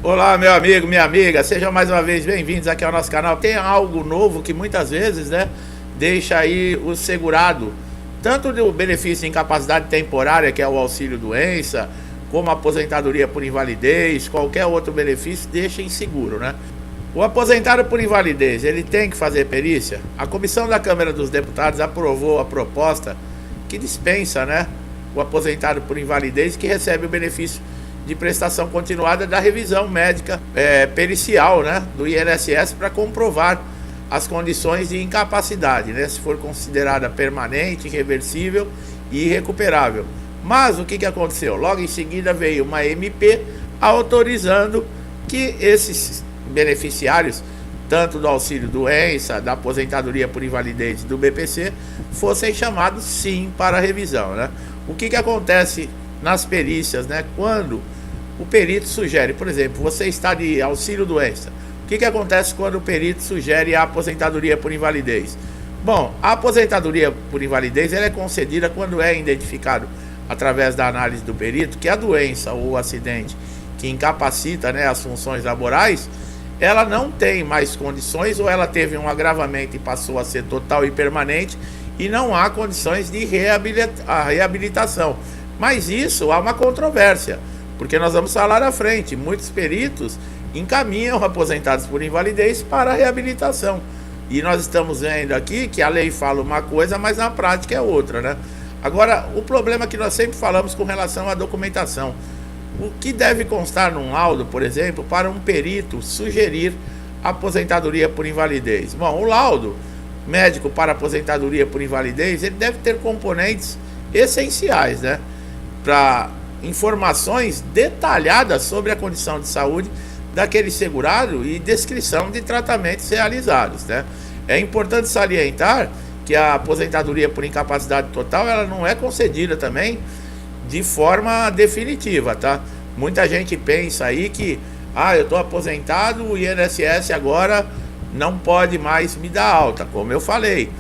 Olá, meu amigo, minha amiga, sejam mais uma vez bem-vindos aqui ao nosso canal. Tem algo novo que muitas vezes, deixa aí o segurado, tanto do benefício de incapacidade temporária, que é o auxílio-doença, como a aposentadoria por invalidez, qualquer outro benefício, deixa inseguro, né? O aposentado por invalidez, ele tem que fazer perícia? A comissão da Câmara dos Deputados aprovou a proposta que dispensa, o aposentado por invalidez que recebe o benefício de prestação continuada da revisão médica pericial, do INSS para comprovar as condições de incapacidade, se for considerada permanente, irreversível e irrecuperável. Mas o que aconteceu? Logo em seguida veio uma MP autorizando que esses beneficiários, tanto do auxílio-doença, da aposentadoria por invalidez e do BPC, fossem chamados sim para revisão, O que acontece nas perícias, quando o perito sugere, por exemplo, você está de auxílio-doença, o que acontece quando o perito sugere a aposentadoria por invalidez? Bom, a aposentadoria por invalidez ela é concedida quando é identificado, através da análise do perito, que a doença ou o acidente que incapacita as funções laborais, ela não tem mais condições, ou ela teve um agravamento e passou a ser total e permanente, e não há condições de reabilitação. Mas isso há uma controvérsia, porque nós vamos falar à frente. Muitos peritos encaminham aposentados por invalidez para a reabilitação. E nós estamos vendo aqui que a lei fala uma coisa, mas na prática é outra, Agora, o problema que nós sempre falamos com relação à documentação. O que deve constar num laudo, por exemplo, para um perito sugerir aposentadoria por invalidez? Bom, o laudo médico para aposentadoria por invalidez, ele deve ter componentes essenciais, para informações detalhadas sobre a condição de saúde daquele segurado e descrição de tratamentos realizados, É importante salientar que a aposentadoria por incapacidade total, ela não é concedida também de forma definitiva, Muita gente pensa aí que, eu estou aposentado, o INSS agora não pode mais me dar alta, como eu falei,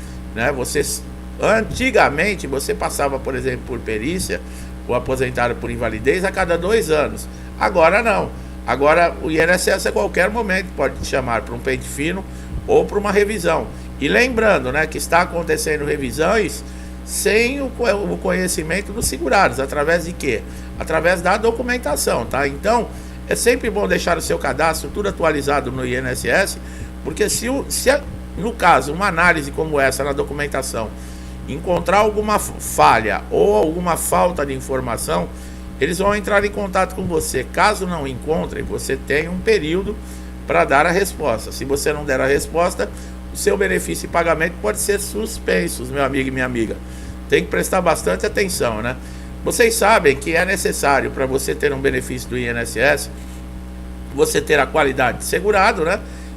antigamente você passava, por exemplo, por perícia, o aposentado por invalidez a cada 2 anos. Agora não. Agora o INSS a qualquer momento pode te chamar para um pente fino ou para uma revisão. E lembrando, que está acontecendo revisões sem o conhecimento dos segurados. Através de quê? Através da documentação, Então, é sempre bom deixar o seu cadastro tudo atualizado no INSS, porque se no caso, uma análise como essa na documentação encontrar alguma falha ou alguma falta de informação, eles vão entrar em contato com você. Caso não encontrem, você tem um período para dar a resposta. Se você não der a resposta, o seu benefício e pagamento pode ser suspensos, meu amigo e minha amiga. Tem que prestar bastante atenção, Vocês sabem que é necessário, para você ter um benefício do INSS, você ter a qualidade de segurado,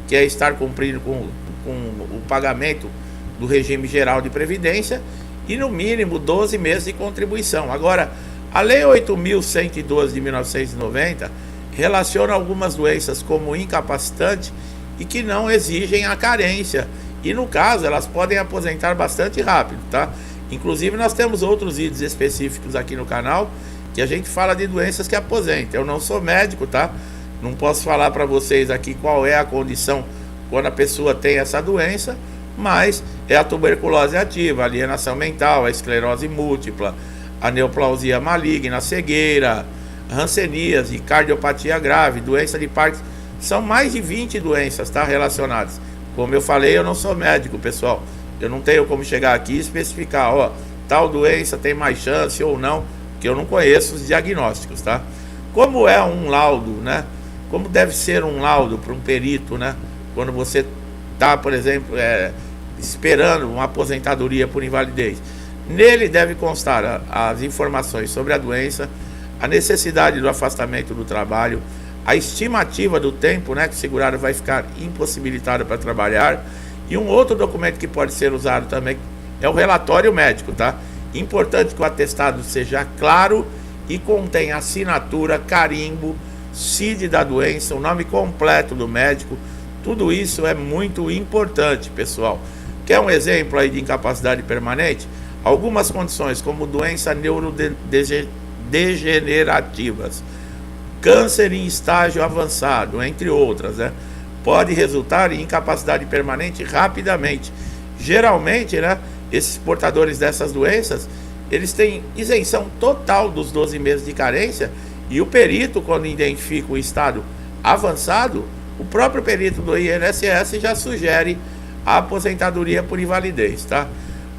que é estar cumprindo com o pagamento do regime geral de previdência e no mínimo 12 meses de contribuição. Agora, a Lei 8.112 de 1990 relaciona algumas doenças como incapacitante e que não exigem a carência. E no caso, elas podem aposentar bastante rápido, Inclusive, nós temos outros vídeos específicos aqui no canal que a gente fala de doenças que aposentam. Eu não sou médico, Não posso falar para vocês aqui qual é a condição quando a pessoa tem essa doença, mas é a tuberculose ativa, a alienação mental, a esclerose múltipla, a neoplasia maligna, a cegueira, hanseníase, cardiopatia grave, doença de Parkinson. São mais de 20 doenças, relacionadas. Como eu falei, eu não sou médico, pessoal. Eu não tenho como chegar aqui e especificar, tal doença tem mais chance ou não, porque eu não conheço os diagnósticos, Como é um laudo, Como deve ser um laudo para um perito, Quando você está, por exemplo, esperando uma aposentadoria por invalidez. Nele deve constar as informações sobre a doença, a necessidade do afastamento do trabalho, a estimativa do tempo, que o segurado vai ficar impossibilitado para trabalhar. E um outro documento que pode ser usado também é o relatório médico, Importante que o atestado seja claro e contenha assinatura, carimbo, CID da doença, o nome completo do médico. Tudo isso é muito importante, pessoal. Quer um exemplo aí de incapacidade permanente? Algumas condições, como doença neurodegenerativas, câncer em estágio avançado, entre outras, né? Pode resultar em incapacidade permanente rapidamente. Geralmente, né, esses portadores dessas doenças, eles têm isenção total dos 12 meses de carência, e o perito, quando identifica o estado avançado, o próprio perito do INSS já sugere a aposentadoria por invalidez, tá?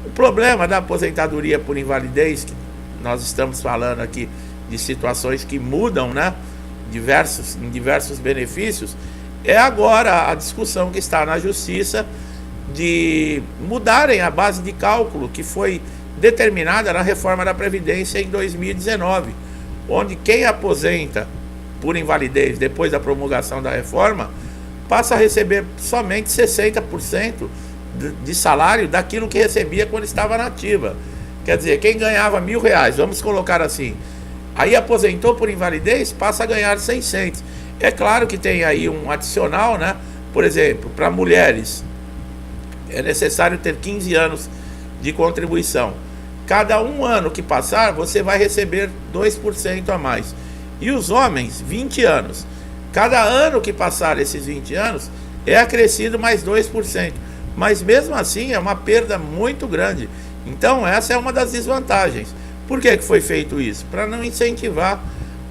O problema da aposentadoria por invalidez, que nós estamos falando aqui de situações que mudam, né, em diversos benefícios, é agora a discussão que está na Justiça de mudarem a base de cálculo que foi determinada na reforma da Previdência em 2019, onde quem aposenta por invalidez depois da promulgação da reforma passa a receber somente 60% de salário daquilo que recebia quando estava na ativa. Quer dizer, quem ganhava R$1.000, vamos colocar assim, aí aposentou por invalidez, passa a ganhar 600. É claro que tem aí um adicional, né? Por exemplo, para mulheres é necessário ter 15 anos de contribuição. Cada um ano que passar, você vai receber 2% a mais. E os homens, 20 anos. Cada ano que passar esses 20 anos, é acrescido mais 2%. Mas mesmo assim, é uma perda muito grande. Então, essa é uma das desvantagens. Por que foi feito isso? Para não incentivar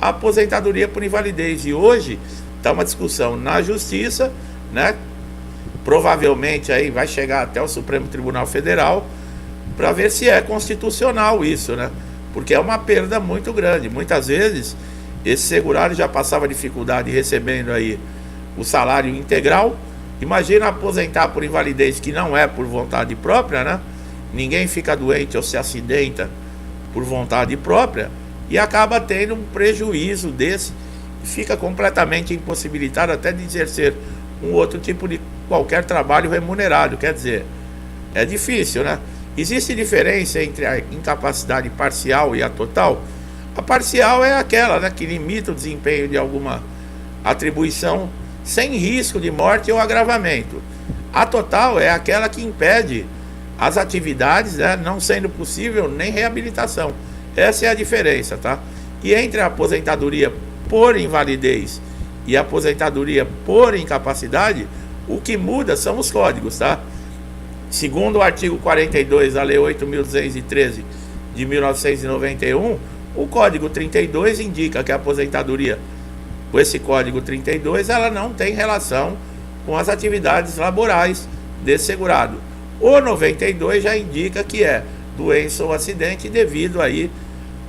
a aposentadoria por invalidez. E hoje está uma discussão na Justiça, né? Provavelmente aí vai chegar até o Supremo Tribunal Federal para ver se é constitucional isso, né? Porque é uma perda muito grande. Muitas vezes esse segurado já passava dificuldade recebendo aí o salário integral. Imagina aposentar por invalidez, que não é por vontade própria, né? Ninguém fica doente ou se acidenta por vontade própria e acaba tendo um prejuízo desse, fica completamente impossibilitado até de exercer um outro tipo de qualquer trabalho remunerado. Quer dizer, é difícil, né? Existe diferença entre a incapacidade parcial e a total? A parcial é aquela, né, que limita o desempenho de alguma atribuição sem risco de morte ou agravamento. A total é aquela que impede as atividades, né, não sendo possível nem reabilitação. Essa é a diferença, tá? E entre a aposentadoria por invalidez e a aposentadoria por incapacidade, o que muda são os códigos, tá? Segundo o artigo 42 da Lei 8.213 de 1991, o Código 32 indica que a aposentadoria com esse Código 32, ela não tem relação com as atividades laborais desse segurado. O 92 já indica que é doença ou acidente devido aí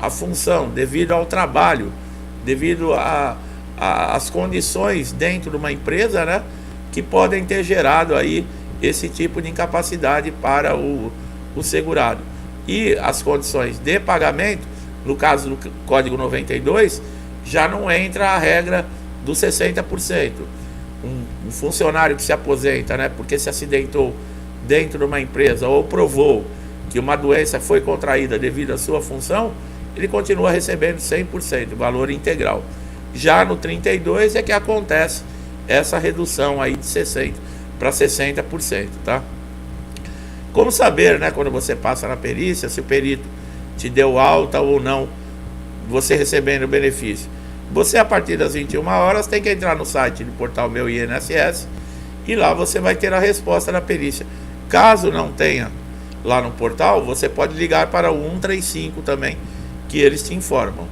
à função, devido ao trabalho, devido às condições dentro de uma empresa, né, que podem ter gerado aí esse tipo de incapacidade para o segurado. E as condições de pagamento, no caso do Código 92, já não entra a regra dos 60%. Um funcionário que se aposenta, né, porque se acidentou dentro de uma empresa ou provou que uma doença foi contraída devido à sua função, ele continua recebendo 100%, valor integral. Já no 32 é que acontece essa redução aí de 60% para 60%, tá? Como saber, né, quando você passa na perícia, se o perito te deu alta ou não, você recebendo o benefício? Você, a partir das 21 horas, tem que entrar no site do portal Meu INSS e lá você vai ter a resposta da perícia. Caso não tenha lá no portal, você pode ligar para o 135 também, que eles te informam.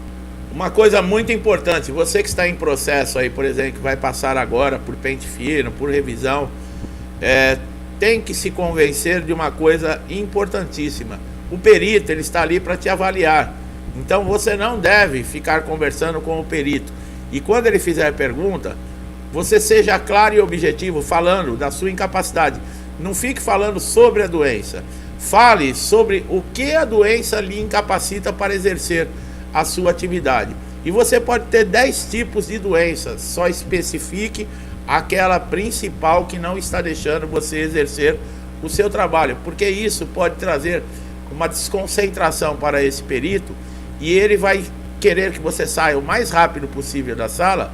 Uma coisa muito importante, você que está em processo aí, por exemplo, que vai passar agora por pente fino, por revisão, tem que se convencer de uma coisa importantíssima. O perito, ele está ali para te avaliar. Então você não deve ficar conversando com o perito. E quando ele fizer pergunta, você seja claro e objetivo falando da sua incapacidade. Não fique falando sobre a doença. Fale sobre o que a doença lhe incapacita para exercer a sua atividade. E você pode ter 10 tipos de doenças, só especifique aquela principal que não está deixando você exercer o seu trabalho, porque isso pode trazer uma desconcentração para esse perito e ele vai querer que você saia o mais rápido possível da sala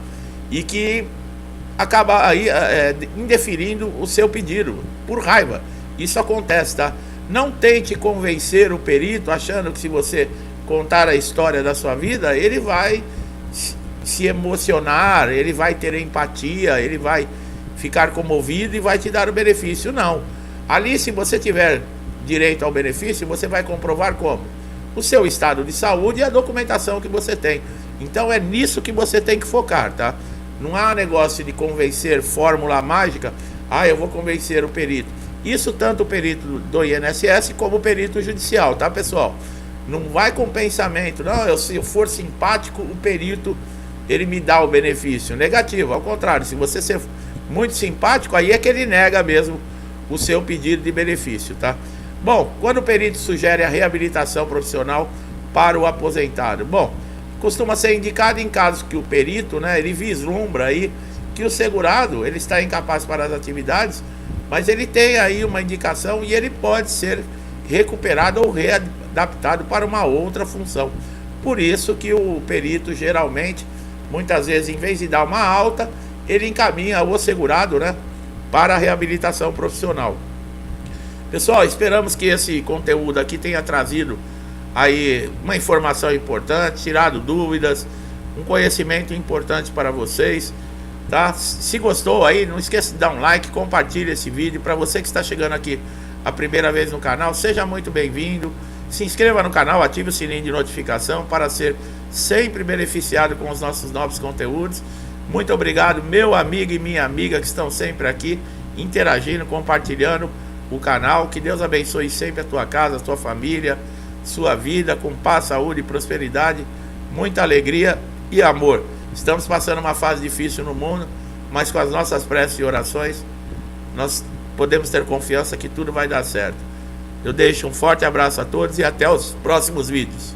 e que acaba aí indeferindo o seu pedido por raiva. Isso acontece, tá? Não tente convencer o perito achando que se você contar a história da sua vida, ele vai se emocionar, ele vai ter empatia, ele vai ficar comovido e vai te dar o benefício. Não. Ali, se você tiver direito ao benefício, você vai comprovar como? O seu estado de saúde e a documentação que você tem. Então é nisso que você tem que focar, tá? Não há negócio de convencer fórmula mágica. Eu vou convencer o perito. Isso tanto o perito do INSS como o perito judicial, tá, pessoal? Não vai com pensamento, não, se eu for simpático, o perito, ele me dá o benefício. Negativo, ao contrário, se você ser muito simpático, aí é que ele nega mesmo o seu pedido de benefício, tá? Bom, quando o perito sugere a reabilitação profissional para o aposentado? Bom, costuma ser indicado em casos que o perito, né, ele vislumbra aí que o segurado, ele está incapaz para as atividades, mas ele tem aí uma indicação e ele pode ser recuperado ou readaptado para uma outra função. Por isso que o perito geralmente, muitas vezes, em vez de dar uma alta, ele encaminha o segurado, né, para a reabilitação profissional. Pessoal, esperamos que esse conteúdo aqui tenha trazido aí uma informação importante, tirado dúvidas, um conhecimento importante para vocês, tá? Se gostou aí, não esqueça de dar um like, compartilhe esse vídeo. Para você que está chegando aqui a primeira vez no canal, seja muito bem-vindo. Se inscreva no canal, ative o sininho de notificação para ser sempre beneficiado com os nossos novos conteúdos. Muito obrigado, meu amigo e minha amiga que estão sempre aqui interagindo, compartilhando o canal. Que Deus abençoe sempre a tua casa, a tua família, sua vida, com paz, saúde e prosperidade, muita alegria e amor. Estamos passando uma fase difícil no mundo, mas com as nossas preces e orações, nós podemos ter confiança que tudo vai dar certo. Eu deixo um forte abraço a todos e até os próximos vídeos.